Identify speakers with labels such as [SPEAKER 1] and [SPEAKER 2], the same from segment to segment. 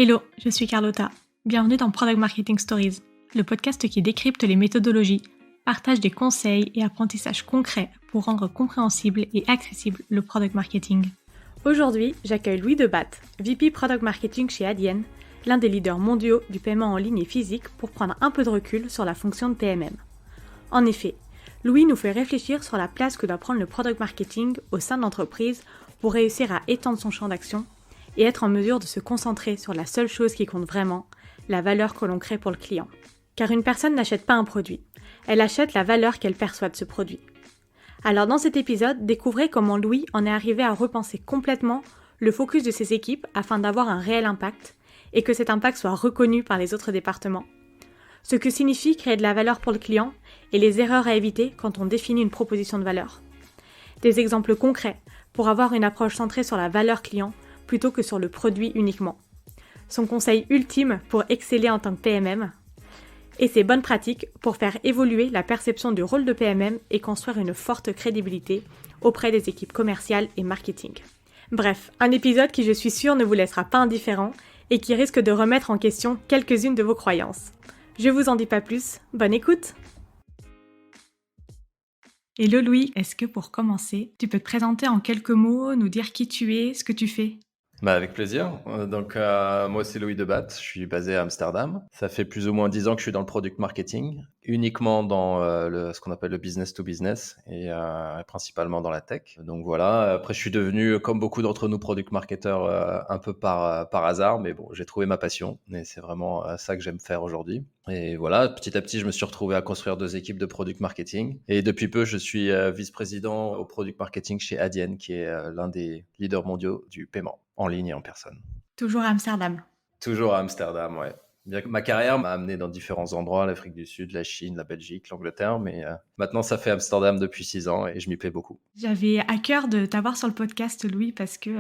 [SPEAKER 1] Hello, je suis Carlotta. Bienvenue dans Product Marketing Stories, le podcast qui décrypte les méthodologies, partage des conseils et apprentissages concrets pour rendre compréhensible et accessible le product marketing. Aujourd'hui, j'accueille Louis Debatte, VP Product Marketing chez Adyen, l'un des leaders mondiaux du paiement en ligne et physique, pour prendre un peu de recul sur la fonction de PMM. En effet, Louis nous fait réfléchir sur la place que doit prendre le product marketing au sein de l'entreprise pour réussir à étendre son champ d'action et être en mesure de se concentrer sur la seule chose qui compte vraiment, la valeur que l'on crée pour le client. Car une personne n'achète pas un produit, elle achète la valeur qu'elle perçoit de ce produit. Alors dans cet épisode, découvrez comment Louis en est arrivé à repenser complètement le focus de ses équipes afin d'avoir un réel impact et que cet impact soit reconnu par les autres départements. Ce que signifie créer de la valeur pour le client et les erreurs à éviter quand on définit une proposition de valeur. Des exemples concrets pour avoir une approche centrée sur la valeur client plutôt que sur le produit uniquement. Son conseil ultime pour exceller en tant que PMM et ses bonnes pratiques pour faire évoluer la perception du rôle de PMM et construire une forte crédibilité auprès des équipes commerciales et marketing. Bref, un épisode qui je suis sûre ne vous laissera pas indifférent et qui risque de remettre en question quelques-unes de vos croyances. Je vous en dis pas plus, bonne écoute! Hello Louis, est-ce que pour commencer, tu peux te présenter en quelques mots, nous dire qui tu es, ce que tu fais ?
[SPEAKER 2] Avec plaisir. Moi, c'est Louis Debatte. Je suis basé à Amsterdam. Ça fait plus ou moins 10 ans que je suis dans le product marketing, uniquement dans ce qu'on appelle le business to business et principalement dans la tech. Donc voilà. Après, je suis devenu, comme beaucoup d'entre nous, product marketeur un peu par hasard, mais bon, j'ai trouvé ma passion et c'est vraiment ça que j'aime faire aujourd'hui. Et voilà, petit à petit, je me suis retrouvé à construire 2 équipes de product marketing. Et depuis peu, je suis vice-président au product marketing chez Adyen, qui est l'un des leaders mondiaux du paiement en ligne et en personne.
[SPEAKER 1] Toujours à Amsterdam.
[SPEAKER 2] Toujours à Amsterdam, ouais. Bien que ma carrière m'a amené dans différents endroits, l'Afrique du Sud, la Chine, la Belgique, l'Angleterre, mais maintenant ça fait Amsterdam depuis 6 ans et je m'y plais beaucoup.
[SPEAKER 1] J'avais à cœur de t'avoir sur le podcast, Louis, parce que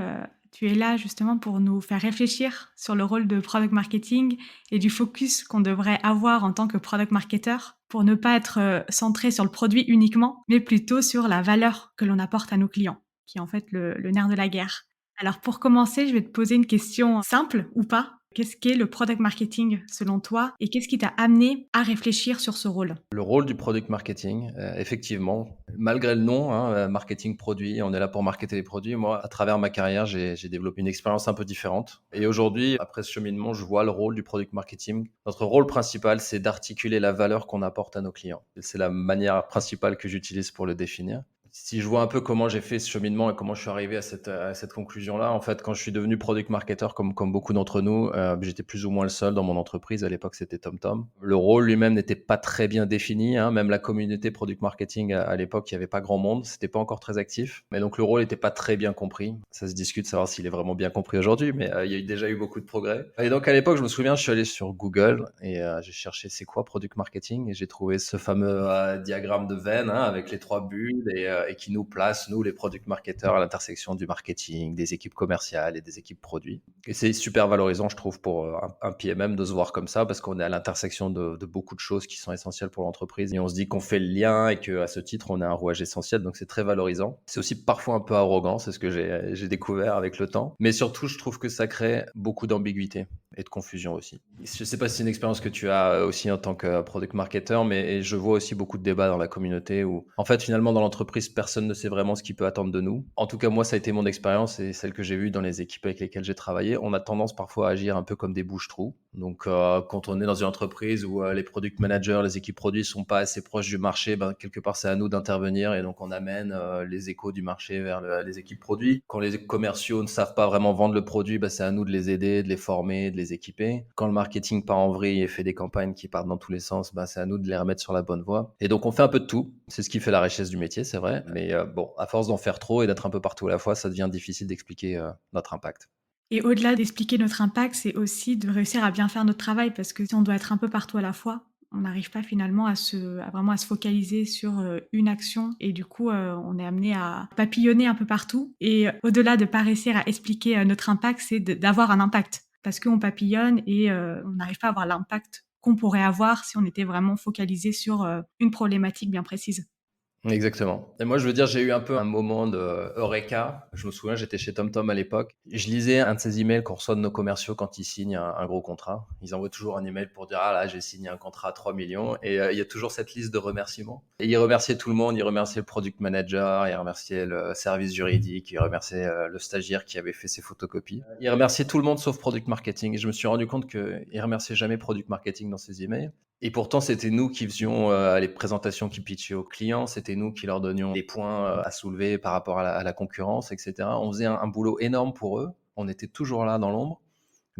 [SPEAKER 1] tu es là justement pour nous faire réfléchir sur le rôle de product marketing et du focus qu'on devrait avoir en tant que product marketer pour ne pas être centré sur le produit uniquement, mais plutôt sur la valeur que l'on apporte à nos clients, qui est en fait le nerf de la guerre. Alors pour commencer, je vais te poser une question simple ou pas. Qu'est-ce qu'est le product marketing selon toi et qu'est-ce qui t'a amené à réfléchir sur ce rôle ?
[SPEAKER 2] Le rôle du product marketing, effectivement, malgré le nom, marketing produit, on est là pour marketer les produits. Moi, à travers ma carrière, j'ai développé une expérience un peu différente. Et aujourd'hui, après ce cheminement, je vois le rôle du product marketing. Notre rôle principal, c'est d'articuler la valeur qu'on apporte à nos clients. C'est la manière principale que j'utilise pour le définir. Si je vois un peu comment j'ai fait ce cheminement et comment je suis arrivé à cette conclusion-là, en fait, quand je suis devenu product marketer, comme beaucoup d'entre nous, j'étais plus ou moins le seul dans mon entreprise. À l'époque, c'était TomTom. Le rôle lui-même n'était pas très bien défini. Même la communauté product marketing, à l'époque, il n'y avait pas grand monde. C'était pas encore très actif. Mais donc, le rôle n'était pas très bien compris. Ça se discute de savoir s'il est vraiment bien compris aujourd'hui, mais il y a déjà eu beaucoup de progrès. Et donc, à l'époque, je me souviens, je suis allé sur Google et j'ai cherché c'est quoi product marketing et j'ai trouvé ce fameux diagramme de Venn avec les 3 bulles et qui nous place, nous, les product marketeurs, à l'intersection du marketing, des équipes commerciales et des équipes produits. Et c'est super valorisant, je trouve, pour un PMM de se voir comme ça, parce qu'on est à l'intersection de beaucoup de choses qui sont essentielles pour l'entreprise. Et on se dit qu'on fait le lien et qu'à ce titre, on est un rouage essentiel. Donc, c'est très valorisant. C'est aussi parfois un peu arrogant, c'est ce que j'ai découvert avec le temps. Mais surtout, je trouve que ça crée beaucoup d'ambiguïté et de confusion aussi. Je ne sais pas si c'est une expérience que tu as aussi en tant que product marketer, mais je vois aussi beaucoup de débats dans la communauté où, en fait, finalement, dans l'entreprise, personne ne sait vraiment ce qu'il peut attendre de nous. En tout cas, moi, ça a été mon expérience et celle que j'ai vue dans les équipes avec lesquelles j'ai travaillé. On a tendance parfois à agir un peu comme des bouche-trous. Donc, quand on est dans une entreprise où les product managers, les équipes produits sont pas assez proches du marché, quelque part, c'est à nous d'intervenir et donc on amène les échos du marché vers les équipes produits. Quand les commerciaux ne savent pas vraiment vendre le produit, c'est à nous de les aider, de les former, de les équiper. Quand le marketing part en vrille et fait des campagnes qui partent dans tous les sens, c'est à nous de les remettre sur la bonne voie. Et donc, on fait un peu de tout. C'est ce qui fait la richesse du métier, c'est vrai. Mais à force d'en faire trop et d'être un peu partout à la fois, ça devient difficile d'expliquer notre impact.
[SPEAKER 1] Et au-delà d'expliquer notre impact, c'est aussi de réussir à bien faire notre travail parce que si on doit être un peu partout à la fois, on n'arrive pas finalement à vraiment se focaliser sur une action et du coup on est amené à papillonner un peu partout et au-delà de pas réussir à expliquer notre impact, c'est d'avoir un impact parce qu'on papillonne et on n'arrive pas à avoir l'impact qu'on pourrait avoir si on était vraiment focalisé sur une problématique bien précise.
[SPEAKER 2] Exactement. Et moi, je veux dire, j'ai eu un peu un moment de eureka. Je me souviens, j'étais chez TomTom à l'époque. Je lisais un de ces emails qu'on reçoit de nos commerciaux quand ils signent un gros contrat. Ils envoient toujours un email pour dire, ah là, j'ai signé un contrat à 3 millions. Et il y a toujours cette liste de remerciements. Et ils remerciaient tout le monde. Ils remerciaient le product manager, ils remerciaient le service juridique, ils remerciaient le stagiaire qui avait fait ses photocopies. Ils remerciaient tout le monde sauf product marketing. Et je me suis rendu compte qu'ils remerciaient jamais product marketing dans ces emails. Et pourtant, c'était nous qui faisions les présentations qui pitchaient aux clients, c'était nous qui leur donnions des points à soulever par rapport à la concurrence, etc. On faisait un boulot énorme pour eux, on était toujours là dans l'ombre,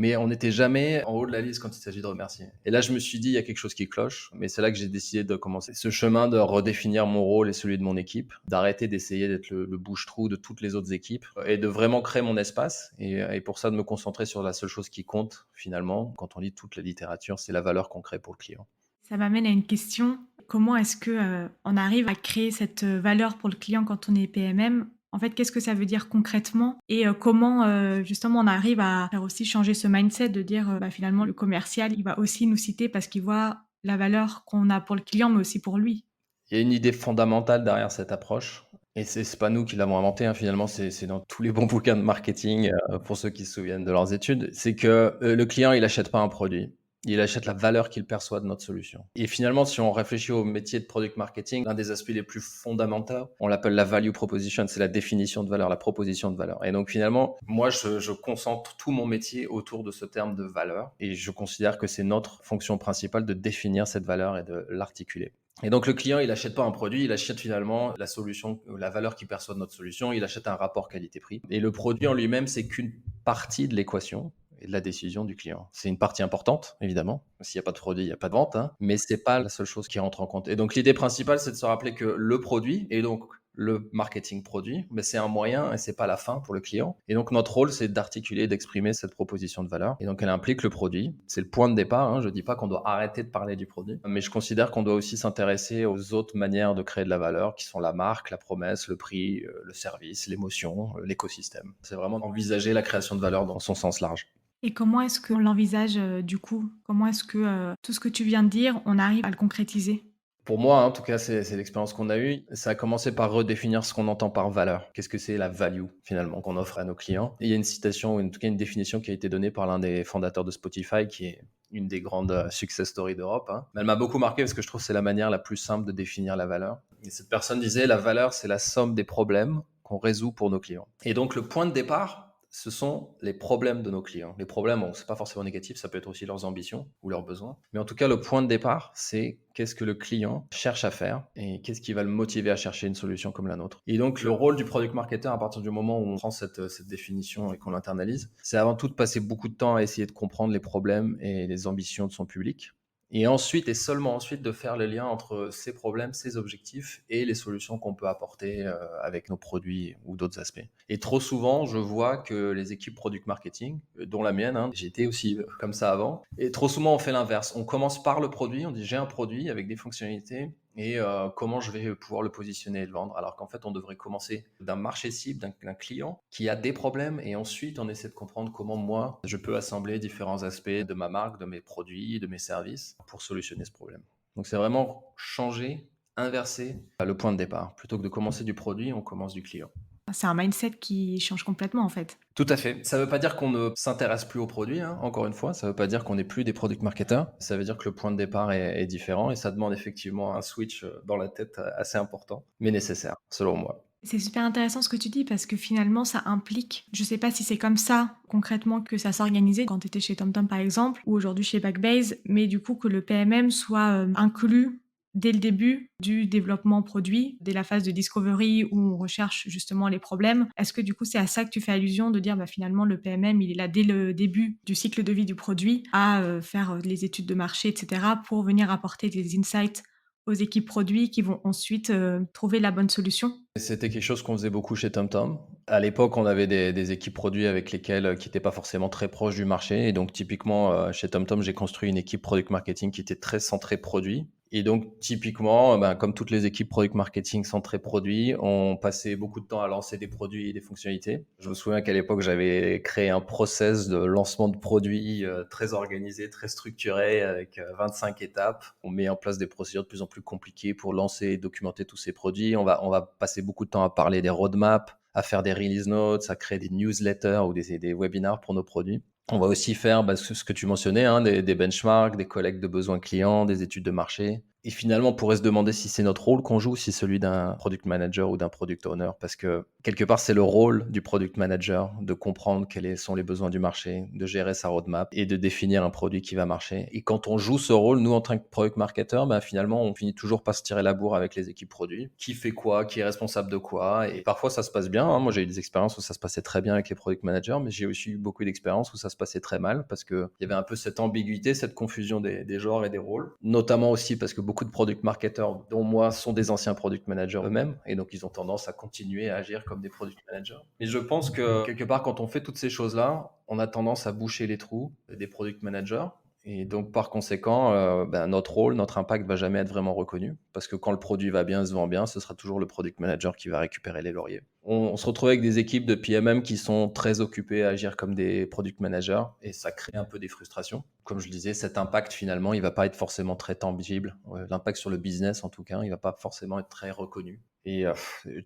[SPEAKER 2] mais on n'était jamais en haut de la liste quand il s'agit de remercier. Et là, je me suis dit, il y a quelque chose qui cloche, mais c'est là que j'ai décidé de commencer ce chemin de redéfinir mon rôle et celui de mon équipe, d'arrêter d'essayer d'être le bouche-trou de toutes les autres équipes et de vraiment créer mon espace. Et pour ça, de me concentrer sur la seule chose qui compte, finalement, quand on lit toute la littérature, c'est la valeur qu'on crée pour le client.
[SPEAKER 1] Ça m'amène à une question. Comment est-ce que on arrive à créer cette valeur pour le client quand on est PMM? En fait, qu'est-ce que ça veut dire concrètement? Et comment justement on arrive à faire aussi changer ce mindset de dire bah, finalement le commercial, il va aussi nous citer parce qu'il voit la valeur qu'on a pour le client, mais aussi pour lui.
[SPEAKER 2] Il y a une idée fondamentale derrière cette approche. Et c'est pas nous qui l'avons inventé, hein, finalement, c'est dans tous les bons bouquins de marketing, pour ceux qui se souviennent de leurs études. C'est que le client, il achète pas un produit. Il achète la valeur qu'il perçoit de notre solution. Et finalement, si on réfléchit au métier de product marketing, l'un des aspects les plus fondamentaux, on l'appelle la value proposition, c'est la définition de valeur, la proposition de valeur. Et donc finalement, moi, je concentre tout mon métier autour de ce terme de valeur. Et je considère que c'est notre fonction principale de définir cette valeur et de l'articuler. Et donc le client, il achète pas un produit, il achète finalement la solution, la valeur qu'il perçoit de notre solution, il achète un rapport qualité-prix. Et le produit en lui-même, c'est qu'une partie de l'équation et de la décision du client. C'est une partie importante, évidemment. S'il n'y a pas de produit, il n'y a pas de vente, hein, mais c'est pas la seule chose qui rentre en compte. Et donc l'idée principale, c'est de se rappeler que le produit, et donc le marketing produit, mais c'est un moyen et c'est pas la fin pour le client. Et donc notre rôle, c'est d'articuler, d'exprimer cette proposition de valeur. Et donc elle implique le produit. C'est le point de départ. Hein. Je dis pas qu'on doit arrêter de parler du produit, mais je considère qu'on doit aussi s'intéresser aux autres manières de créer de la valeur, qui sont la marque, la promesse, le prix, le service, l'émotion, l'écosystème. C'est vraiment envisager la création de valeur dans son sens large.
[SPEAKER 1] Et comment est-ce qu'on l'envisage du coup? Comment est-ce que tout ce que tu viens de dire, on arrive à le concrétiser?
[SPEAKER 2] Pour moi, en tout cas, c'est l'expérience qu'on a eue. Ça a commencé par redéfinir ce qu'on entend par valeur. Qu'est-ce que c'est la value, finalement, qu'on offre à nos clients? Et il y a une citation, ou en tout cas une définition qui a été donnée par l'un des fondateurs de Spotify, qui est une des grandes success stories d'Europe. Hein. Mais elle m'a beaucoup marqué parce que je trouve que c'est la manière la plus simple de définir la valeur. Et cette personne disait, la valeur, c'est la somme des problèmes qu'on résout pour nos clients. Et donc, le point de départ, ce sont les problèmes de nos clients. Les problèmes, bon, c'est pas forcément négatif, ça peut être aussi leurs ambitions ou leurs besoins. Mais en tout cas, le point de départ, c'est qu'est-ce que le client cherche à faire et qu'est-ce qui va le motiver à chercher une solution comme la nôtre. Et donc, le rôle du product marketer, à partir du moment où on prend cette définition et qu'on l'internalise, c'est avant tout de passer beaucoup de temps à essayer de comprendre les problèmes et les ambitions de son public. Et ensuite, et seulement ensuite, de faire le lien entre ces problèmes, ces objectifs et les solutions qu'on peut apporter avec nos produits ou d'autres aspects. Et trop souvent, je vois que les équipes product marketing, dont la mienne, hein, j'étais aussi comme ça avant, et trop souvent on fait l'inverse. On commence par le produit, on dit j'ai un produit avec des fonctionnalités et comment je vais pouvoir le positionner et le vendre. Alors qu'en fait, on devrait commencer d'un marché cible, d'un client qui a des problèmes et ensuite on essaie de comprendre comment moi, je peux assembler différents aspects de ma marque, de mes produits, de mes services pour solutionner ce problème. Donc c'est vraiment changer, inverser le point de départ. Plutôt que de commencer du produit, on commence du client.
[SPEAKER 1] C'est un mindset qui change complètement en fait.
[SPEAKER 2] Tout à fait. Ça ne veut pas dire qu'on ne s'intéresse plus aux produits, hein, encore une fois. Ça ne veut pas dire qu'on n'est plus des product marketers. Ça veut dire que le point de départ est différent et ça demande effectivement un switch dans la tête assez important, mais nécessaire, selon moi.
[SPEAKER 1] C'est super intéressant ce que tu dis parce que finalement ça implique, je sais pas si c'est comme ça concrètement que ça s'organisait quand tu étais chez TomTom par exemple ou aujourd'hui chez Backbase, mais du coup que le PMM soit inclus dès le début du développement produit, dès la phase de discovery où on recherche justement les problèmes. Est-ce que du coup c'est à ça que tu fais allusion de dire bah finalement le PMM il est là dès le début du cycle de vie du produit à faire les études de marché etc. pour venir apporter des insights aux équipes produits qui vont ensuite trouver la bonne solution?
[SPEAKER 2] C'était quelque chose qu'on faisait beaucoup chez TomTom. À l'époque, on avait des équipes produits avec lesquelles qui n'étaient pas forcément très proches du marché. Et donc, typiquement, chez TomTom, j'ai construit une équipe product marketing qui était très centrée produit. Et donc, typiquement, comme toutes les équipes product marketing centrées produits, on passait beaucoup de temps à lancer des produits et des fonctionnalités. Je me souviens qu'à l'époque, j'avais créé un process de lancement de produits très organisé, très structuré, avec 25 étapes. On met en place des procédures de plus en plus compliquées pour lancer et documenter tous ces produits. On va passer beaucoup de temps à parler des roadmaps, à faire des release notes, à créer des newsletters ou des webinars pour nos produits. On va aussi faire ce que tu mentionnais, hein, des benchmarks, des collectes de besoins clients, des études de marché. Et finalement, on pourrait se demander si c'est notre rôle qu'on joue, si c'est celui d'un product manager ou d'un product owner, parce que quelque part, c'est le rôle du product manager de comprendre quels sont les besoins du marché, de gérer sa roadmap et de définir un produit qui va marcher. Et quand on joue ce rôle, nous, en tant que product marketer, finalement, on finit toujours par se tirer la bourre avec les équipes produits. Qui fait quoi, qui est responsable de quoi. Et parfois, ça se passe bien, hein. Moi, j'ai eu des expériences où ça se passait très bien avec les product managers, mais j'ai aussi eu beaucoup d'expériences où ça se passait très mal parce qu'il y avait un peu cette ambiguïté, cette confusion des genres et des rôles. Notamment aussi parce que beaucoup de product marketers, dont moi, sont des anciens product managers eux-mêmes. Et donc, ils ont tendance à continuer à agir comme des product managers. Mais je pense que quelque part, quand on fait toutes ces choses-là, on a tendance à boucher les trous des product managers. Et donc, par conséquent, notre rôle, notre impact va jamais être vraiment reconnu. Parce que quand le produit va bien, se vend bien, ce sera toujours le product manager qui va récupérer les lauriers. On se retrouve avec des équipes de PMM qui sont très occupées à agir comme des product managers et ça crée un peu des frustrations. Comme je disais, cet impact, finalement, il va pas être forcément très tangible. L'impact sur le business, en tout cas, il va pas forcément être très reconnu. Et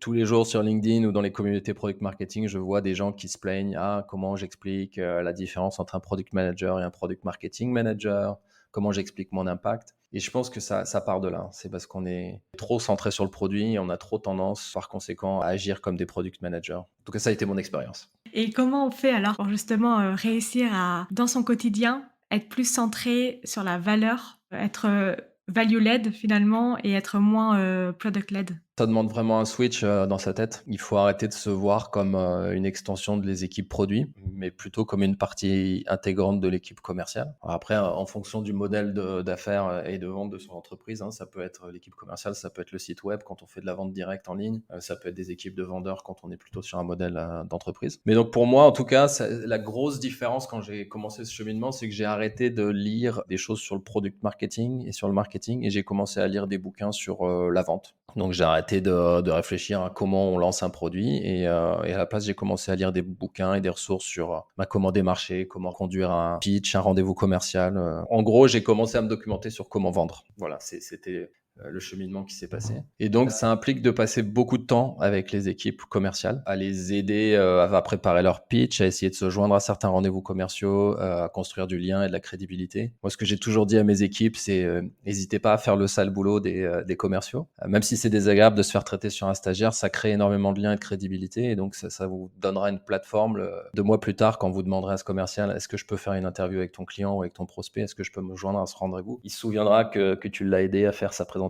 [SPEAKER 2] tous les jours sur LinkedIn ou dans les communautés product marketing, je vois des gens qui se plaignent comment j'explique la différence entre un product manager et un product marketing manager, comment j'explique mon impact. Et je pense que ça part de là. C'est parce qu'on est trop centré sur le produit et on a trop tendance, par conséquent, à agir comme des product managers. En tout cas, ça a été mon expérience.
[SPEAKER 1] Et comment on fait alors pour justement réussir à, dans son quotidien, être plus centré sur la valeur, être value-led finalement et être moins product-led?
[SPEAKER 2] Ça demande vraiment un switch dans sa tête. Il faut arrêter de se voir comme une extension des équipes produits, mais plutôt comme une partie intégrante de l'équipe commerciale. Alors après, en fonction du modèle d'affaires et de vente de son entreprise, hein, ça peut être l'équipe commerciale, ça peut être le site web quand on fait de la vente directe en ligne, ça peut être des équipes de vendeurs quand on est plutôt sur un modèle d'entreprise. Mais donc pour moi, en tout cas, la grosse différence quand j'ai commencé ce cheminement, c'est que j'ai arrêté de lire des choses sur le product marketing et sur le marketing et j'ai commencé à lire des bouquins sur la vente. Donc j'ai arrêté de réfléchir à comment on lance un produit et à la place j'ai commencé à lire des bouquins et des ressources sur comment démarcher, comment conduire un pitch, un rendez-vous commercial. En gros, j'ai commencé à me documenter sur comment vendre. Voilà, c'était le cheminement qui s'est passé. Et donc, ça implique de passer beaucoup de temps avec les équipes commerciales, à les aider à préparer leur pitch, à essayer de se joindre à certains rendez-vous commerciaux, à construire du lien et de la crédibilité. Moi, ce que j'ai toujours dit à mes équipes, c'est n'hésitez pas à faire le sale boulot des commerciaux. Même si c'est désagréable de se faire traiter sur un stagiaire, ça crée énormément de liens et de crédibilité. Et donc, ça vous donnera une plateforme 2 mois plus tard quand vous demanderez à ce commercial est-ce que je peux faire une interview avec ton client ou avec ton prospect, est-ce que je peux me joindre à ce rendez-vous. Il se souviendra que tu l'as aidé à faire sa présentation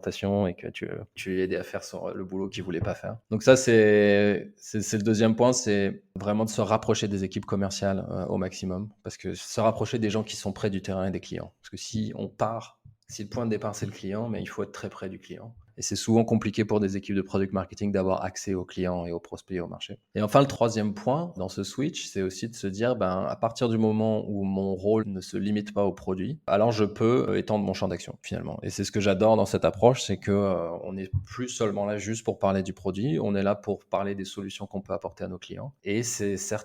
[SPEAKER 2] et que tu l'as aidé à faire le boulot qu'il voulait pas faire. Donc ça, c'est le deuxième point, c'est vraiment de se rapprocher des équipes commerciales au maximum, parce que se rapprocher des gens qui sont près du terrain et des clients. Parce que si le point de départ c'est le client, mais il faut être très près du client. Et c'est souvent compliqué pour des équipes de product marketing d'avoir accès aux clients et aux prospects et au marché. Et enfin, le troisième point dans ce switch, c'est aussi de se dire, à partir du moment où mon rôle ne se limite pas au produit, alors je peux étendre mon champ d'action finalement. Et c'est ce que j'adore dans cette approche, c'est que on n'est plus seulement là juste pour parler du produit, on est là pour parler des solutions qu'on peut apporter à nos clients. Et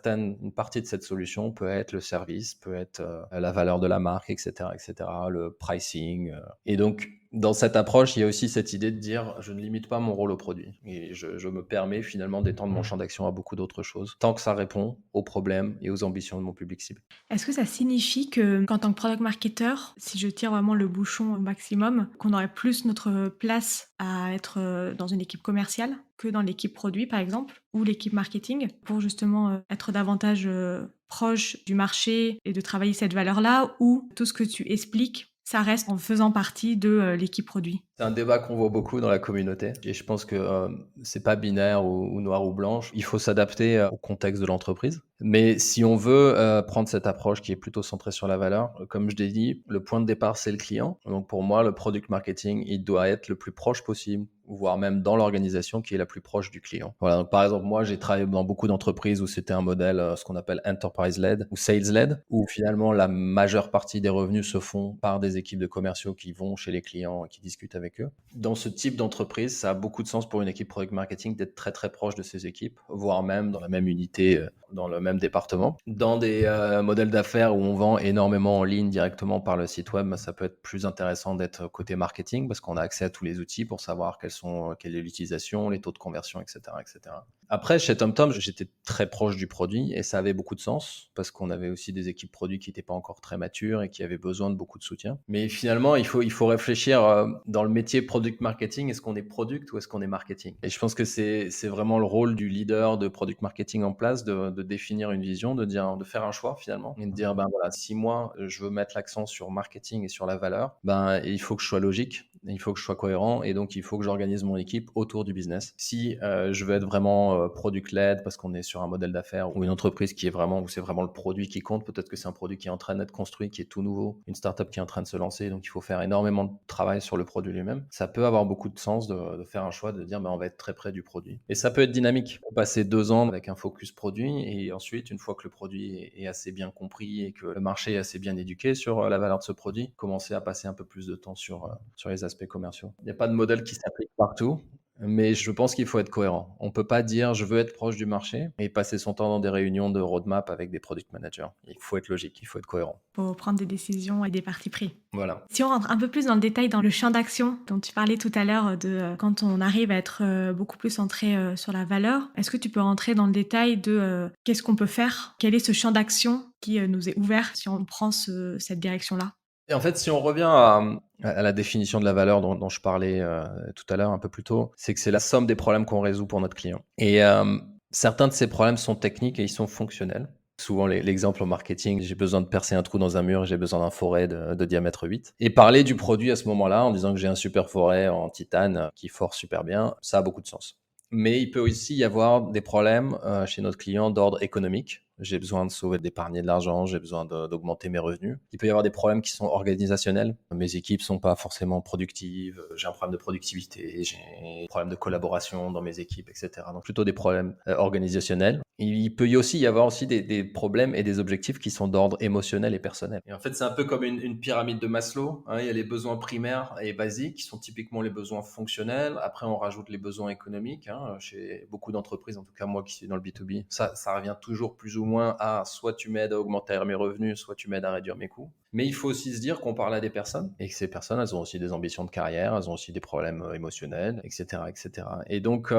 [SPEAKER 2] une partie de cette solution peut être le service, peut être la valeur de la marque, etc., le pricing. Et donc, dans cette approche, il y a aussi cette idée de dire je ne limite pas mon rôle au produit et je me permets finalement d'étendre mon champ d'action à beaucoup d'autres choses tant que ça répond aux problèmes et aux ambitions de mon public cible.
[SPEAKER 1] Est-ce que ça signifie que, qu'en tant que product marketer, si je tire vraiment le bouchon au maximum, qu'on aurait plus notre place à être dans une équipe commerciale que dans l'équipe produit, par exemple, ou l'équipe marketing, pour justement être davantage proche du marché et de travailler cette valeur-là, ou tout ce que tu expliques, ça reste en faisant partie de l'équipe produit?
[SPEAKER 2] C'est un débat qu'on voit beaucoup dans la communauté et je pense que c'est pas binaire ou noir ou blanche. Il faut s'adapter au contexte de l'entreprise. Mais si on veut prendre cette approche qui est plutôt centrée sur la valeur, comme je l'ai dit, le point de départ, c'est le client. Donc pour moi, le product marketing, il doit être le plus proche possible voire même dans l'organisation qui est la plus proche du client. Voilà, donc par exemple, moi, j'ai travaillé dans beaucoup d'entreprises où c'était un modèle, ce qu'on appelle enterprise-led ou sales-led, où finalement la majeure partie des revenus se font par des équipes de commerciaux qui vont chez les clients et qui discutent avec eux. Dans ce type d'entreprise, ça a beaucoup de sens pour une équipe product marketing d'être très très proche de ses équipes, voire même dans la même unité, dans le même département. Dans des modèles d'affaires où on vend énormément en ligne directement par le site web, ça peut être plus intéressant d'être côté marketing parce qu'on a accès à tous les outils pour savoir quelle est l'utilisation, les taux de conversion, etc., etc. Après, chez TomTom, j'étais très proche du produit et ça avait beaucoup de sens parce qu'on avait aussi des équipes produits qui n'étaient pas encore très matures et qui avaient besoin de beaucoup de soutien. Mais finalement, il faut réfléchir dans le métier product marketing, est-ce qu'on est product ou est-ce qu'on est marketing? Et je pense que c'est vraiment le rôle du leader de product marketing en place de définir une vision, de faire un choix finalement et de dire, ben voilà, si moi je veux mettre l'accent sur marketing et sur la valeur, ben il faut que je sois logique. Il faut que je sois cohérent et donc il faut que j'organise mon équipe autour du business. Si je veux être vraiment product-led parce qu'on est sur un modèle d'affaires ou une entreprise où c'est vraiment le produit qui compte, peut-être que c'est un produit qui est en train d'être construit, qui est tout nouveau, une startup qui est en train de se lancer, donc il faut faire énormément de travail sur le produit lui-même. Ça peut avoir beaucoup de sens de faire un choix, de dire ben, on va être très près du produit. Et ça peut être dynamique. On peut passer 2 ans avec un focus produit et ensuite, une fois que le produit est assez bien compris et que le marché est assez bien éduqué sur la valeur de ce produit, commencer à passer un peu plus de temps sur les aspects commerciaux. Il n'y a pas de modèle qui s'applique partout, mais je pense qu'il faut être cohérent. On ne peut pas dire je veux être proche du marché et passer son temps dans des réunions de roadmap avec des product managers. Il faut être logique, il faut être cohérent.
[SPEAKER 1] Pour prendre des décisions et des partis pris.
[SPEAKER 2] Voilà.
[SPEAKER 1] Si on rentre un peu plus dans le détail dans le champ d'action dont tu parlais tout à l'heure de quand on arrive à être beaucoup plus centré sur la valeur, est-ce que tu peux rentrer dans le détail de qu'est-ce qu'on peut faire? Quel est ce champ d'action qui nous est ouvert si on prend cette direction-là?
[SPEAKER 2] Et en fait, si on revient à la définition de la valeur dont je parlais tout à l'heure un peu plus tôt, c'est que c'est la somme des problèmes qu'on résout pour notre client. Et certains de ces problèmes sont techniques et ils sont fonctionnels. Souvent, l'exemple en marketing, j'ai besoin de percer un trou dans un mur, j'ai besoin d'un forêt de diamètre 8. Et parler du produit à ce moment-là en disant que j'ai un super forêt en titane qui force super bien, ça a beaucoup de sens. Mais il peut aussi y avoir des problèmes chez notre client d'ordre économique. J'ai besoin de sauver, d'épargner de l'argent, j'ai besoin d'augmenter mes revenus. Il peut y avoir des problèmes qui sont organisationnels. Mes équipes sont pas forcément productives, j'ai un problème de productivité, j'ai un problème de collaboration dans mes équipes, etc. Donc plutôt des problèmes organisationnels. Il peut y aussi y avoir aussi des problèmes et des objectifs qui sont d'ordre émotionnel et personnel. Et en fait, c'est un peu comme une pyramide de Maslow, hein. Il y a les besoins primaires et basiques qui sont typiquement les besoins fonctionnels. Après, on rajoute les besoins économiques, hein. Chez beaucoup d'entreprises, en tout cas moi qui suis dans le B2B, ça revient toujours plus ou moins à soit tu m'aides à augmenter mes revenus, soit tu m'aides à réduire mes coûts. Mais il faut aussi se dire qu'on parle à des personnes et que ces personnes, elles ont aussi des ambitions de carrière, elles ont aussi des problèmes émotionnels, etc., etc. Et donc,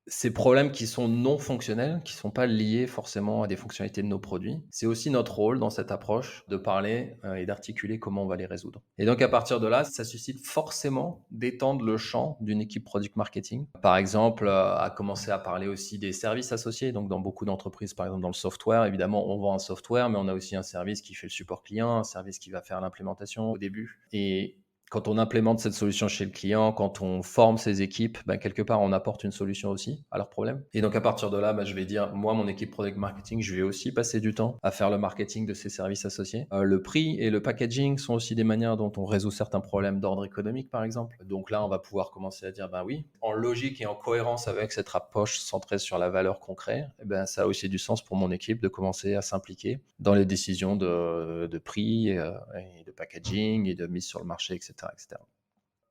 [SPEAKER 2] ces problèmes qui sont non fonctionnels, qui ne sont pas liés forcément à des fonctionnalités de nos produits, c'est aussi notre rôle dans cette approche de parler et d'articuler comment on va les résoudre. Et donc à partir de là, ça suscite forcément d'étendre le champ d'une équipe product marketing. Par exemple, à commencer à parler aussi des services associés. Donc dans beaucoup d'entreprises, par exemple dans le software, évidemment, on vend un software, mais on a aussi un service qui fait le support client, un service qui va faire l'implémentation au début. Et quand on implémente cette solution chez le client, quand on forme ses équipes, ben, quelque part, on apporte une solution aussi à leurs problèmes. Et donc, à partir de là, ben, je vais dire, moi, mon équipe product marketing, je vais aussi passer du temps à faire le marketing de ces services associés. Le prix et le packaging sont aussi des manières dont on résout certains problèmes d'ordre économique, par exemple. Donc là, on va pouvoir commencer à dire, ben oui, en logique et en cohérence avec cette approche centrée sur la valeur qu'on crée, eh ben, ça a aussi du sens pour mon équipe de commencer à s'impliquer dans les décisions de prix et de packaging et de mise sur le marché, etc. etc.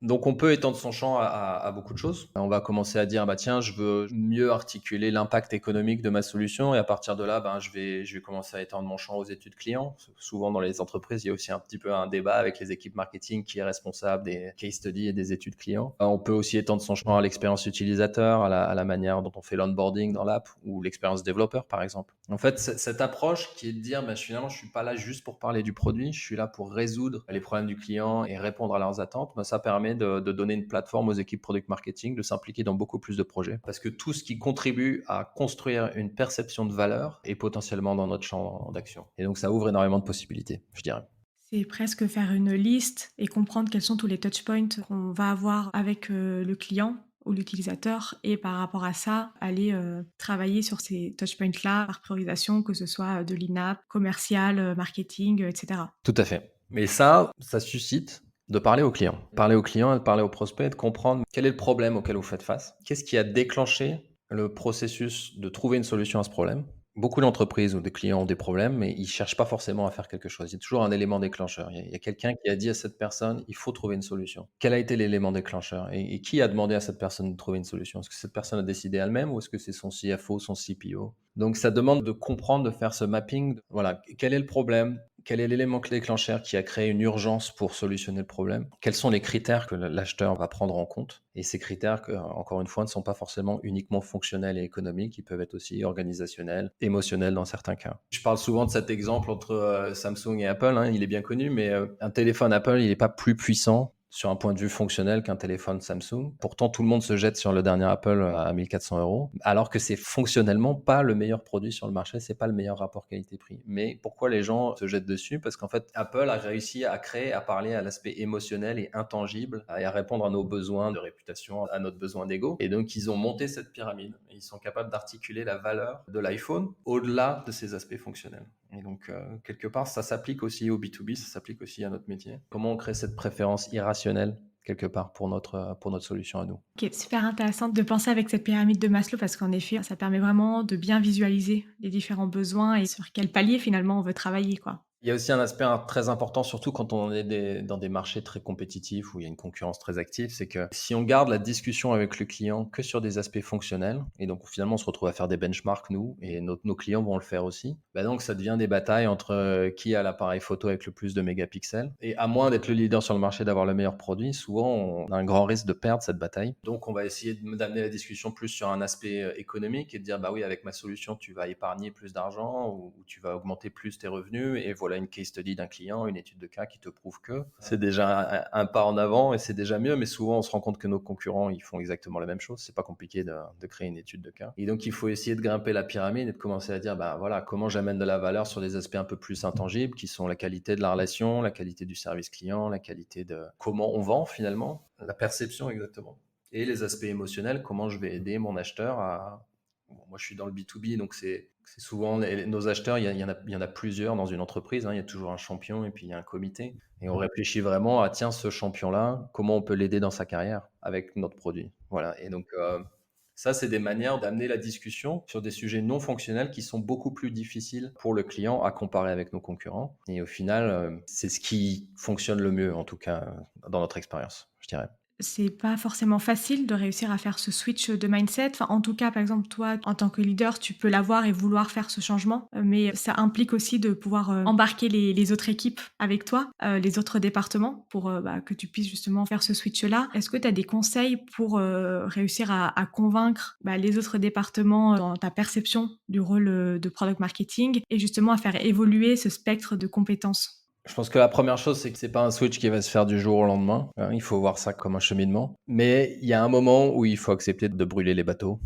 [SPEAKER 2] Donc, on peut étendre son champ à beaucoup de choses. On va commencer à dire, bah, tiens, je veux mieux articuler l'impact économique de ma solution. Et à partir de là, ben, je vais commencer à étendre mon champ aux études clients. Souvent, dans les entreprises, il y a aussi un petit peu un débat avec les équipes marketing qui est responsable des case studies et des études clients. On peut aussi étendre son champ à l'expérience utilisateur, à la manière dont on fait l'onboarding dans l'app ou l'expérience développeur, par exemple. En fait, cette approche qui est de dire, bah, finalement, je ne suis pas là juste pour parler du produit, je suis là pour résoudre les problèmes du client et répondre à leurs attentes, bah, ça permet de donner une plateforme aux équipes product marketing, de s'impliquer dans beaucoup plus de projets. Parce que tout ce qui contribue à construire une perception de valeur est potentiellement dans notre champ d'action. Et donc, ça ouvre énormément de possibilités, je dirais.
[SPEAKER 1] C'est presque faire une liste et comprendre quels sont tous les touchpoints qu'on va avoir avec le client ou l'utilisateur et par rapport à ça, aller travailler sur ces touchpoints-là par priorisation, que ce soit de l'INAP, commercial, marketing, etc.
[SPEAKER 2] Tout à fait. Mais ça suscite De parler aux clients. Parler aux clients, de parler aux prospects, de comprendre quel est le problème auquel vous faites face. Qu'est-ce qui a déclenché le processus de trouver une solution à ce problème? Beaucoup d'entreprises ou de clients ont des problèmes, mais ils cherchent pas forcément à faire quelque chose. Il y a toujours un élément déclencheur. Il y a quelqu'un qui a dit à cette personne, il faut trouver une solution. Quel a été l'élément déclencheur? Et qui a demandé à cette personne de trouver une solution? Est-ce que cette personne a décidé elle-même ou est-ce que c'est son CFO, son CPO? Donc ça demande de comprendre, de faire ce mapping. Voilà, quel est le problème? Quel est l'élément déclencheur qui a créé une urgence pour solutionner le problème? Quels sont les critères que l'acheteur va prendre en compte? Et ces critères, encore une fois, ne sont pas forcément uniquement fonctionnels et économiques, ils peuvent être aussi organisationnels, émotionnels dans certains cas. Je parle souvent de cet exemple entre Samsung et Apple, hein, il est bien connu, mais un téléphone Apple, il n'est pas plus puissant sur un point de vue fonctionnel qu'un téléphone Samsung. Pourtant, tout le monde se jette sur le dernier Apple à 1400 euros, alors que c'est fonctionnellement pas le meilleur produit sur le marché, c'est pas le meilleur rapport qualité-prix. Mais pourquoi les gens se jettent dessus? Parce qu'en fait, Apple a réussi à créer, à parler à l'aspect émotionnel et intangible, et à répondre à nos besoins de réputation, à notre besoin d'ego. Et donc, ils ont monté cette pyramide. Et ils sont capables d'articuler la valeur de l'iPhone au-delà de ses aspects fonctionnels. Et donc, quelque part, ça s'applique aussi au B2B, ça s'applique aussi à notre métier. Comment on crée cette préférence irrationnelle, quelque part, pour notre solution à nous?
[SPEAKER 1] Ok, super intéressant de penser avec cette pyramide de Maslow parce qu'en effet, ça permet vraiment de bien visualiser les différents besoins et sur quel palier finalement on veut travailler, quoi.
[SPEAKER 2] Il y a aussi un aspect très important, surtout quand on est dans des marchés très compétitifs où il y a une concurrence très active, c'est que si on garde la discussion avec le client que sur des aspects fonctionnels, et donc finalement on se retrouve à faire des benchmarks nous, et nos clients vont le faire aussi, bah donc ça devient des batailles entre qui a l'appareil photo avec le plus de mégapixels. Et à moins d'être le leader sur le marché, d'avoir le meilleur produit, souvent on a un grand risque de perdre cette bataille. Donc on va essayer d'amener la discussion plus sur un aspect économique et de dire bah oui, avec ma solution tu vas épargner plus d'argent ou tu vas augmenter plus tes revenus, et voilà une case study d'un client, une étude de cas qui te prouve que c'est déjà un pas en avant et c'est déjà mieux. Mais souvent on se rend compte que nos concurrents ils font exactement la même chose. C'est pas compliqué de créer une étude de cas, et donc il faut essayer de grimper la pyramide et de commencer à dire bah voilà, comment j'amène de la valeur sur des aspects un peu plus intangibles qui sont la qualité de la relation, la qualité du service client, la qualité de comment on vend finalement, la perception exactement, et les aspects émotionnels, comment je vais aider mon acheteur à... Bon, moi, je suis dans le B2B, donc c'est souvent nos acheteurs, il y en a plusieurs dans une entreprise, hein, il y a toujours un champion et puis il y a un comité. Et on réfléchit vraiment à, tiens, ce champion-là, comment on peut l'aider dans sa carrière avec notre produit. Voilà. Et donc, ça, c'est des manières d'amener la discussion sur des sujets non fonctionnels qui sont beaucoup plus difficiles pour le client à comparer avec nos concurrents. Et au final, c'est ce qui fonctionne le mieux, en tout cas, dans notre expérience, je dirais.
[SPEAKER 1] C'est pas forcément facile de réussir à faire ce switch de mindset. Enfin, en tout cas, par exemple, toi, en tant que leader, tu peux l'avoir et vouloir faire ce changement, mais ça implique aussi de pouvoir, embarquer les autres équipes avec toi, les autres départements pour, bah, que tu puisses justement faire ce switch-là. Est-ce que tu as des conseils pour, réussir à convaincre, bah, les autres départements dans ta perception du rôle, de product marketing et justement à faire évoluer ce spectre de compétences?
[SPEAKER 2] Je pense que la première chose, c'est que c'est pas un switch qui va se faire du jour au lendemain, hein. Il faut voir ça comme un cheminement. Mais il y a un moment où il faut accepter de brûler les bateaux.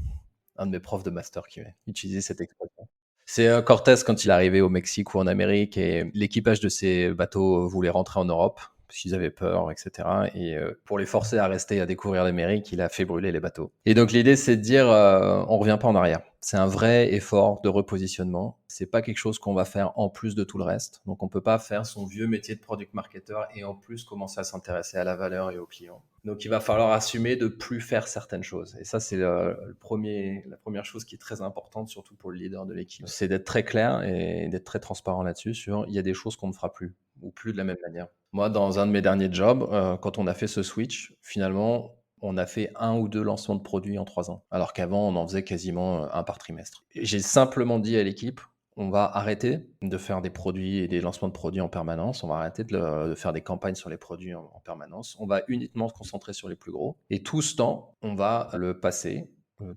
[SPEAKER 2] Un de mes profs de master qui utilisait cette expression. C'est Cortés quand il est arrivé au Mexique ou en Amérique et l'équipage de ces bateaux voulait rentrer en Europe parce qu'ils avaient peur, etc. Et pour les forcer à rester, à découvrir l'Amérique, il a fait brûler les bateaux. Et donc l'idée, c'est de dire, on revient pas en arrière. C'est un vrai effort de repositionnement. C'est pas quelque chose qu'on va faire en plus de tout le reste. Donc on peut pas faire son vieux métier de product marketer et en plus commencer à s'intéresser à la valeur et aux clients. Donc il va falloir assumer de plus faire certaines choses. Et ça, c'est la première chose qui est très importante, surtout pour le leader de l'équipe. C'est d'être très clair et d'être très transparent là-dessus sur il y a des choses qu'on ne fera plus ou plus de la même manière. Moi, dans un de mes derniers jobs, quand on a fait ce switch, finalement, on a fait 1 ou 2 lancements de produits en 3 ans, alors qu'avant, on en faisait quasiment un par trimestre. Et j'ai simplement dit à l'équipe, on va arrêter de faire des produits et des lancements de produits en permanence. On va arrêter de faire des campagnes sur les produits en permanence. On va uniquement se concentrer sur les plus gros. Et tout ce temps, on va le passer,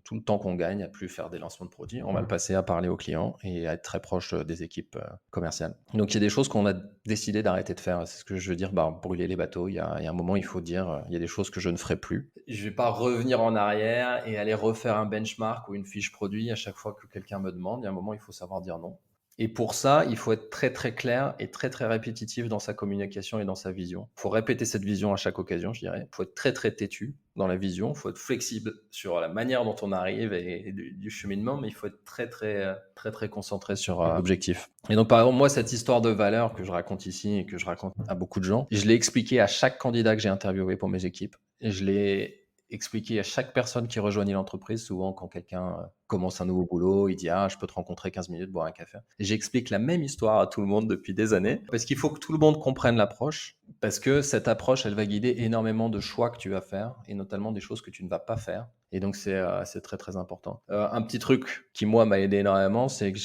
[SPEAKER 2] tout le temps qu'on gagne à plus faire des lancements de produits, on va le passer à parler aux clients et à être très proche des équipes commerciales. Donc il y a des choses qu'on a décidé d'arrêter de faire. C'est ce que je veux dire, bah, brûler les bateaux. Il y a un moment, il faut dire, il y a des choses que je ne ferai plus. Je ne vais pas revenir en arrière et aller refaire un benchmark ou une fiche produit à chaque fois que quelqu'un me demande. Il y a un moment, il faut savoir dire non. Et pour ça, il faut être très très clair et très très répétitif dans sa communication et dans sa vision. Il faut répéter cette vision à chaque occasion, je dirais. Il faut être très très têtu dans la vision. Il faut être flexible sur la manière dont on arrive et du cheminement, mais il faut être très très très très concentré sur l'objectif. Et donc par exemple, moi, cette histoire de valeur que je raconte ici et que je raconte à beaucoup de gens, je l'ai expliqué à chaque candidat que j'ai interviewé pour mes équipes. Et je l'ai expliquer à chaque personne qui rejoignit l'entreprise. Souvent, quand quelqu'un commence un nouveau boulot, il dit ah, je peux te rencontrer 15 minutes, boire un café. Et j'explique la même histoire à tout le monde depuis des années parce qu'il faut que tout le monde comprenne l'approche, parce que cette approche, elle va guider énormément de choix que tu vas faire et notamment des choses que tu ne vas pas faire. Et donc, c'est très, très important. Un petit truc qui, moi, m'a aidé énormément, c'est que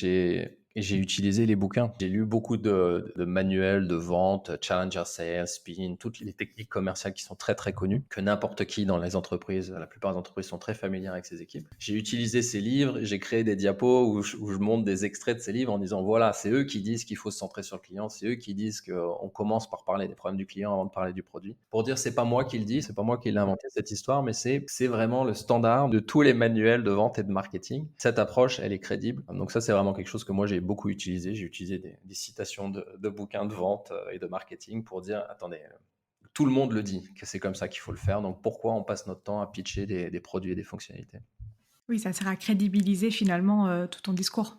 [SPEAKER 2] j'ai utilisé les bouquins. J'ai lu beaucoup de manuels de vente, Challenger Sales, Spin, toutes les techniques commerciales qui sont très très connues, que n'importe qui dans les entreprises, la plupart des entreprises sont très familières avec ces équipes. J'ai utilisé ces livres, j'ai créé des diapos où je montre des extraits de ces livres en disant voilà, c'est eux qui disent qu'il faut se centrer sur le client, c'est eux qui disent qu'on commence par parler des problèmes du client avant de parler du produit. Pour dire c'est pas moi qui le dis, c'est pas moi qui l'ai inventé cette histoire, mais c'est vraiment le standard de tous les manuels de vente et de marketing. Cette approche, elle est crédible. Donc ça, c'est vraiment quelque chose que moi j'ai beaucoup utilisé. J'ai utilisé des citations de bouquins de vente et de marketing pour dire attendez, tout le monde le dit que c'est comme ça qu'il faut le faire. Donc pourquoi on passe notre temps à pitcher des produits et des fonctionnalités?
[SPEAKER 1] Oui, ça sert à crédibiliser finalement, tout ton discours.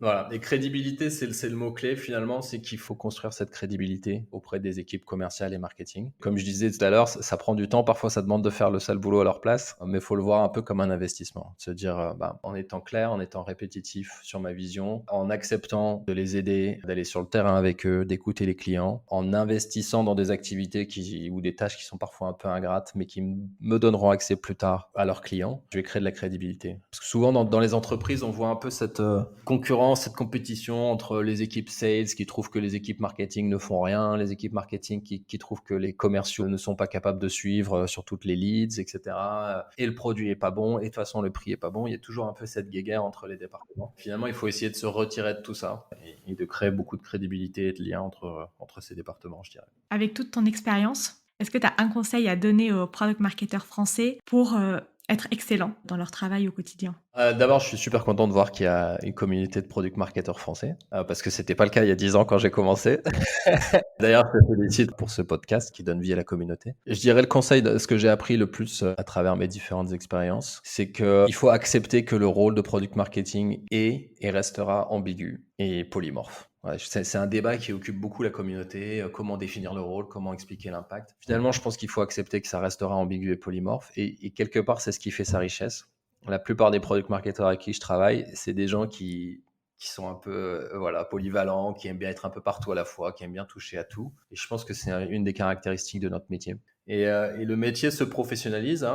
[SPEAKER 2] Voilà, et crédibilité, c'est le mot-clé finalement, c'est qu'il faut construire cette crédibilité auprès des équipes commerciales et marketing. Comme je disais tout à l'heure, ça prend du temps, parfois ça demande de faire le sale boulot à leur place, mais il faut le voir un peu comme un investissement. Se dire, en étant clair, en étant répétitif sur ma vision, en acceptant de les aider, d'aller sur le terrain avec eux, d'écouter les clients, en investissant dans des activités ou des tâches qui sont parfois un peu ingrates, mais qui me donneront accès plus tard à leurs clients, je vais créer de la crédibilité. Parce que souvent dans les entreprises, on voit un peu cette concurrence, cette compétition entre les équipes sales qui trouvent que les équipes marketing ne font rien, les équipes marketing qui trouvent que les commerciaux ne sont pas capables de suivre sur toutes les leads, etc. Et le produit est pas bon, et de toute façon le prix est pas bon. Il y a toujours un peu cette guéguerre entre les départements. Finalement, il faut essayer de se retirer de tout ça et de créer beaucoup de crédibilité et de lien entre ces départements, je dirais.
[SPEAKER 1] Avec toute ton expérience, est-ce que tu as un conseil à donner aux product marketeurs français pour, être excellents dans leur travail au quotidien?
[SPEAKER 2] D'abord, je suis super content de voir qu'il y a une communauté de product marketeurs français, parce que c'était pas le cas il y a 10 ans quand j'ai commencé. D'ailleurs, je te félicite pour ce podcast qui donne vie à la communauté. Je dirais le conseil de ce que j'ai appris le plus à travers mes différentes expériences, c'est qu'il faut accepter que le rôle de product marketing est et restera ambigu et polymorphe. Ouais, c'est un débat qui occupe beaucoup la communauté. Comment définir le rôle, comment expliquer l'impact. Finalement, je pense qu'il faut accepter que ça restera ambigu et polymorphe. Et quelque part, c'est ce qui fait sa richesse. La plupart des product marketers avec qui je travaille, c'est des gens qui sont un peu voilà, polyvalents, qui aiment bien être un peu partout à la fois, qui aiment bien toucher à tout. Et je pense que c'est une des caractéristiques de notre métier. Et le métier se professionnalise.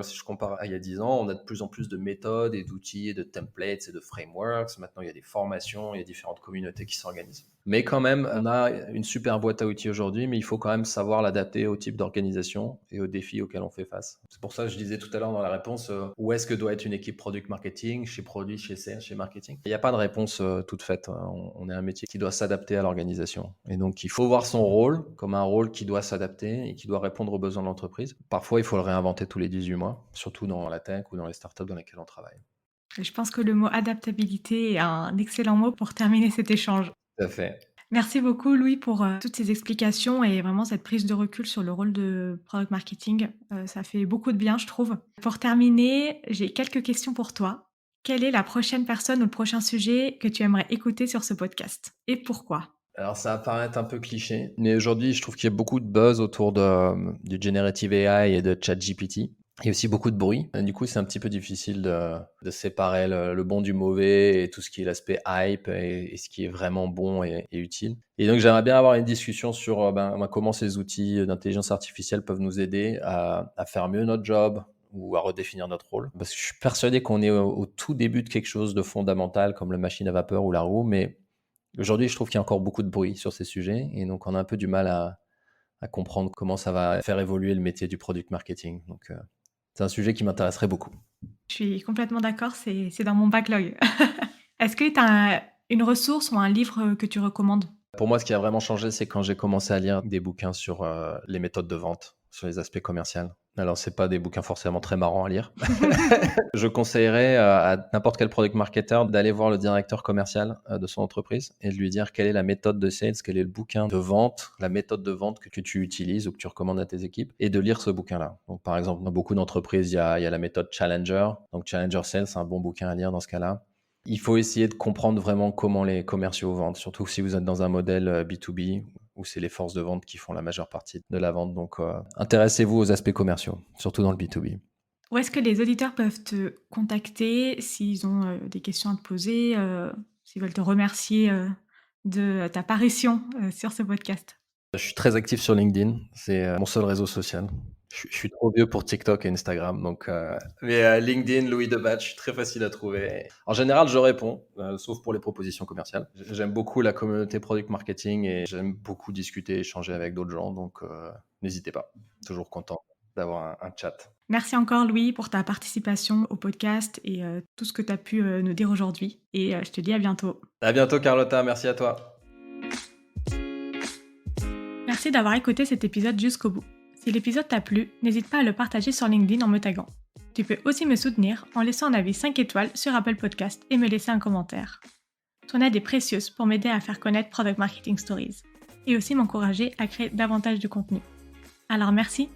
[SPEAKER 2] Si je compare à il y a 10 ans, on a de plus en plus de méthodes et d'outils, et de templates et de frameworks. Maintenant, il y a des formations, il y a différentes communautés qui s'organisent. Mais quand même, on a une super boîte à outils aujourd'hui, mais il faut quand même savoir l'adapter au type d'organisation et aux défis auxquels on fait face. C'est pour ça que je disais tout à l'heure dans la réponse, où est-ce que doit être une équipe product marketing, chez produit, chez sales, chez marketing? Il n'y a pas de réponse toute faite. On est un métier qui doit s'adapter à l'organisation. Et donc, il faut voir son rôle comme un rôle qui doit s'adapter et qui doit répondre aux besoins de l'entreprise. Parfois, il faut le réinventer tous les 18 mois, surtout dans la tech ou dans les startups dans lesquelles on travaille.
[SPEAKER 1] Je pense que le mot adaptabilité est un excellent mot pour terminer cet échange.
[SPEAKER 2] Tout à fait.
[SPEAKER 1] Merci beaucoup Louis pour, toutes ces explications et vraiment cette prise de recul sur le rôle de product marketing. Ça fait beaucoup de bien, je trouve. Pour terminer, j'ai quelques questions pour toi. Quelle est la prochaine personne ou le prochain sujet que tu aimerais écouter sur ce podcast et pourquoi?
[SPEAKER 2] Alors, ça va paraître un peu cliché, mais aujourd'hui, je trouve qu'il y a beaucoup de buzz autour du generative AI et de ChatGPT. Il y a aussi beaucoup de bruit. Et du coup, c'est un petit peu difficile de séparer le bon du mauvais et tout ce qui est l'aspect hype et ce qui est vraiment bon et utile. Et donc, j'aimerais bien avoir une discussion sur comment ces outils d'intelligence artificielle peuvent nous aider à faire mieux notre job ou à redéfinir notre rôle. Parce que je suis persuadé qu'on est au tout début de quelque chose de fondamental comme la machine à vapeur ou la roue, mais aujourd'hui, je trouve qu'il y a encore beaucoup de bruit sur ces sujets et donc on a un peu du mal à comprendre comment ça va faire évoluer le métier du product marketing. Donc, c'est un sujet qui m'intéresserait beaucoup.
[SPEAKER 1] Je suis complètement d'accord, c'est dans mon backlog. Est-ce que tu as une ressource ou un livre, que tu recommandes?
[SPEAKER 2] Pour moi, ce qui a vraiment changé, c'est quand j'ai commencé à lire des bouquins sur les méthodes de vente, sur les aspects commerciaux. Alors, c'est pas des bouquins forcément très marrants à lire. Je conseillerais à n'importe quel product marketer d'aller voir le directeur commercial de son entreprise et de lui dire quelle est la méthode de sales, quel est le bouquin de vente, la méthode de vente que tu utilises ou que tu recommandes à tes équipes et de lire ce bouquin-là. Donc, par exemple, dans beaucoup d'entreprises, il y a la méthode Challenger. Donc, Challenger Sales, c'est un bon bouquin à lire dans ce cas-là. Il faut essayer de comprendre vraiment comment les commerciaux vendent, surtout si vous êtes dans un modèle B2B où c'est les forces de vente qui font la majeure partie de la vente. Donc, intéressez-vous aux aspects commerciaux, surtout dans le B2B.
[SPEAKER 1] Où est-ce que les auditeurs peuvent te contacter s'ils ont des questions à te poser, s'ils veulent te remercier de ta parution sur ce podcast?
[SPEAKER 2] Je suis très actif sur LinkedIn, c'est mon seul réseau social. Je suis trop vieux pour TikTok et Instagram, donc mais LinkedIn, Louis Debatch, très facile à trouver. En général, je réponds, sauf pour les propositions commerciales. J'aime beaucoup la communauté product marketing et j'aime beaucoup discuter, échanger avec d'autres gens, donc n'hésitez pas. Toujours content d'avoir un chat.
[SPEAKER 1] Merci encore Louis pour ta participation au podcast et tout ce que tu as pu nous dire aujourd'hui. Et je te dis à bientôt.
[SPEAKER 2] À bientôt Carlotta, merci à toi.
[SPEAKER 1] Merci d'avoir écouté cet épisode jusqu'au bout. Si l'épisode t'a plu, n'hésite pas à le partager sur LinkedIn en me taguant. Tu peux aussi me soutenir en laissant un avis 5 étoiles sur Apple Podcast et me laisser un commentaire. Ton aide est précieuse pour m'aider à faire connaître Product Marketing Stories et aussi m'encourager à créer davantage de contenu. Alors merci